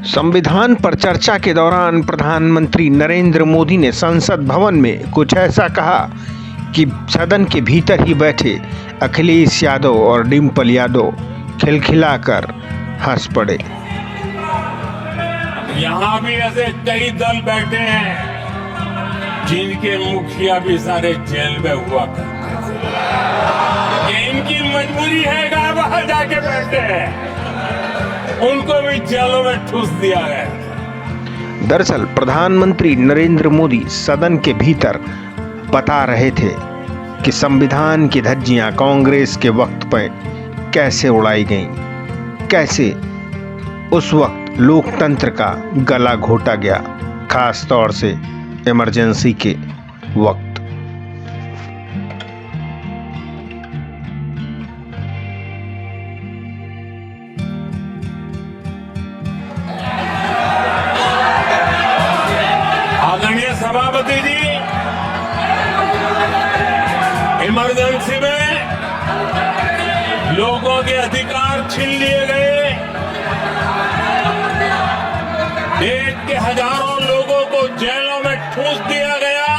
संविधान पर चर्चा के दौरान प्रधानमंत्री नरेंद्र मोदी ने संसद भवन में कुछ ऐसा कहा कि सदन के भीतर ही बैठे अखिलेश यादव और डिम्पल यादव खिलखिलाकर हंस पड़े। यहाँ भी ऐसे कई दल बैठे हैं जिनके मुखिया भी सारे जेल में हुआ करते थे। ये इनकी मजबूरी है कि बाहर जाके बैठे हैं, उनको भी जेलों में ठूस दिया गया। दरअसल प्रधानमंत्री नरेंद्र मोदी सदन के भीतर बता रहे थे कि संविधान की धज्जियां कांग्रेस के वक्त पर कैसे उड़ाई गईं, कैसे उस वक्त लोकतंत्र का गला घोटा गया, खास तौर से इमरजेंसी के वक्त। आदरणीय सभापति जी, इमरजेंसी में लोगों के अधिकार छीन लिए गए, देश के हजारों लोगों को जेलों में ठूस दिया गया,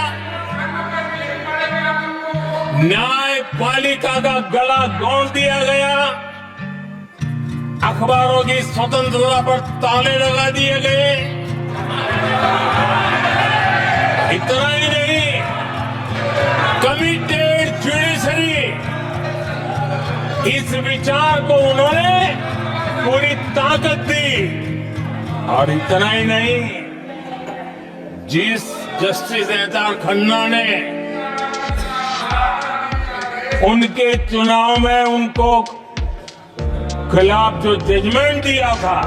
न्यायपालिका का गला दौड़ दिया गया, अखबारों की स्वतंत्रता पर ताले लगा दिए गए। इतना ही नहीं, कमिटेड जुडिशरी, इस विचार को उन्होंने पूरी ताकत दी। और इतना ही नहीं, जिस जस्टिस एहसान खन्ना ने उनके चुनाव में उनको खिलाफ जो जजमेंट दिया था,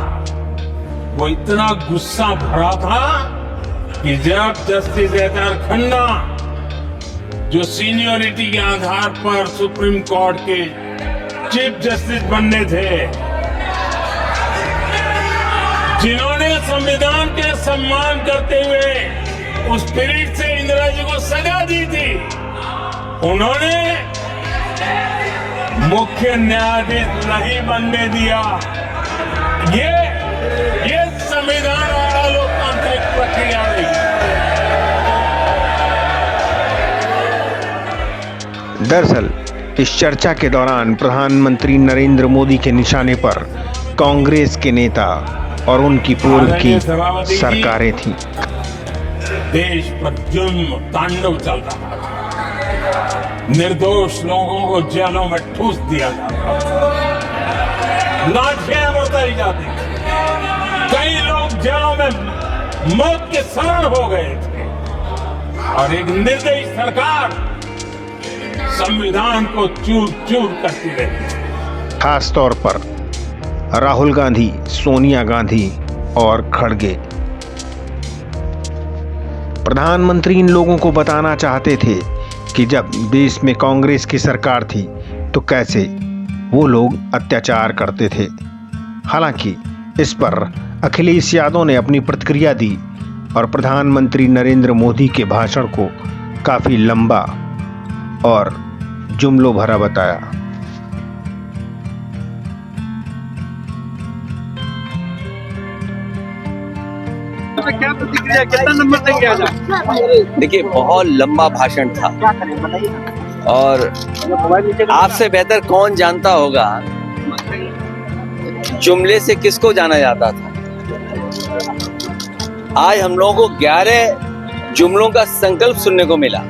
वो इतना गुस्सा भरा था कि जब जस्टिस एहसान खन्ना, जो सीनियरिटी के आधार पर सुप्रीम कोर्ट के चीफ जस्टिस बनने थे, जिन्होंने संविधान के सम्मान करते हुए उस स्पिरिट से इंदिरा जी को सजा दी थी, उन्होंने मुख्य न्यायाधीश नहीं बनने दिया। ये संविधान वाला लोकतांत्रिक प्रक्रिया नहीं। दरअसल इस चर्चा के दौरान प्रधानमंत्री नरेंद्र मोदी के निशाने पर कांग्रेस के नेता और उनकी पूर्व की सरकारें थीं। देश पर जुल्म तांडव चल रहा था, निर्दोष लोगों को जेलों में ठूस दिया जाता था, लाठियां बरसाई जाती थी, कई लोग जेलों में मौत के शरण हो गए थे, और एक निर्दयी सरकार संविधान को चूर चूर करती रही। खास तौर पर राहुल गांधी, सोनिया गांधी और खड़गे। प्रधानमंत्री इन लोगों को बताना चाहते थे कि जब देश में कांग्रेस की सरकार थी तो कैसे वो लोग अत्याचार करते थे। हालांकि इस पर अखिलेश यादव ने अपनी प्रतिक्रिया दी और प्रधानमंत्री नरेंद्र मोदी के भाषण को काफी लंबा और जुमलों भरा बताया। क्या प्रतिक्रिया, कितना नंबर देंगे आज? देखिए, बहुत लंबा भाषण था और आपसे बेहतर कौन जानता होगा जुमले से किसको जाना जाता था। आज हम लोगों को 11 जुमलों का संकल्प सुनने को मिला।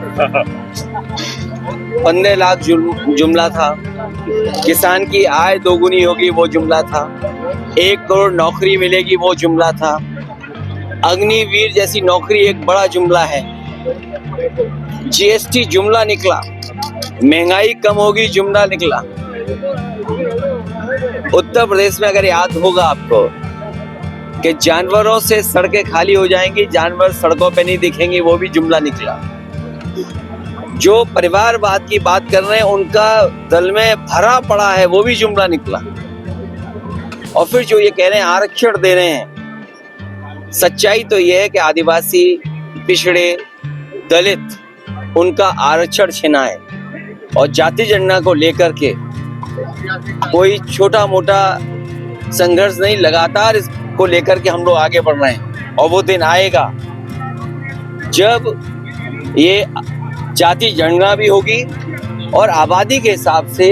15 लाख जुमला था, किसान की आय दोगुनी होगी वो जुमला था, 1 करोड़ नौकरी मिलेगी वो जुमला था, अग्निवीर जैसी नौकरी एक बड़ा जुमला है, जीएसटी जुमला निकला, महंगाई कम होगी जुमला निकला। उत्तर प्रदेश में अगर याद होगा आपको कि जानवरों से सड़कें खाली हो जाएंगी, जानवर सड़कों पे नहीं दिखेंगे, वो भी जुमला निकला। जो परिवारवाद की बात कर रहे हैं उनका दल में भरा पड़ा है, वो भी जुमला निकला। और फिर जो ये कह रहे हैं आरक्षण दे रहे हैं, सच्चाई तो यह है कि आदिवासी, पिछड़े, दलित, उनका आरक्षण छिना है और जाति जनगणना को लेकर के कोई छोटा मोटा संघर्ष नहीं, लगातार इस को लेकर के हम लोग आगे बढ़ रहे हैं। और वो दिन आएगा जब ये जाति जनगणना भी होगी और आबादी के हिसाब से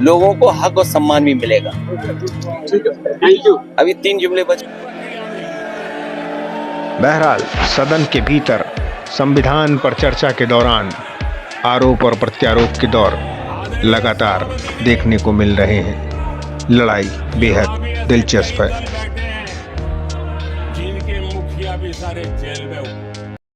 लोगों को हक और सम्मान भी मिलेगा। Thank you. अभी 3 जुमले बचे। बहरहाल सदन के भीतर संविधान पर चर्चा के दौरान आरोप और प्रत्यारोप के दौर लगातार देखने को मिल रहे हैं। लड़ाई बेहद दिलचस्प है।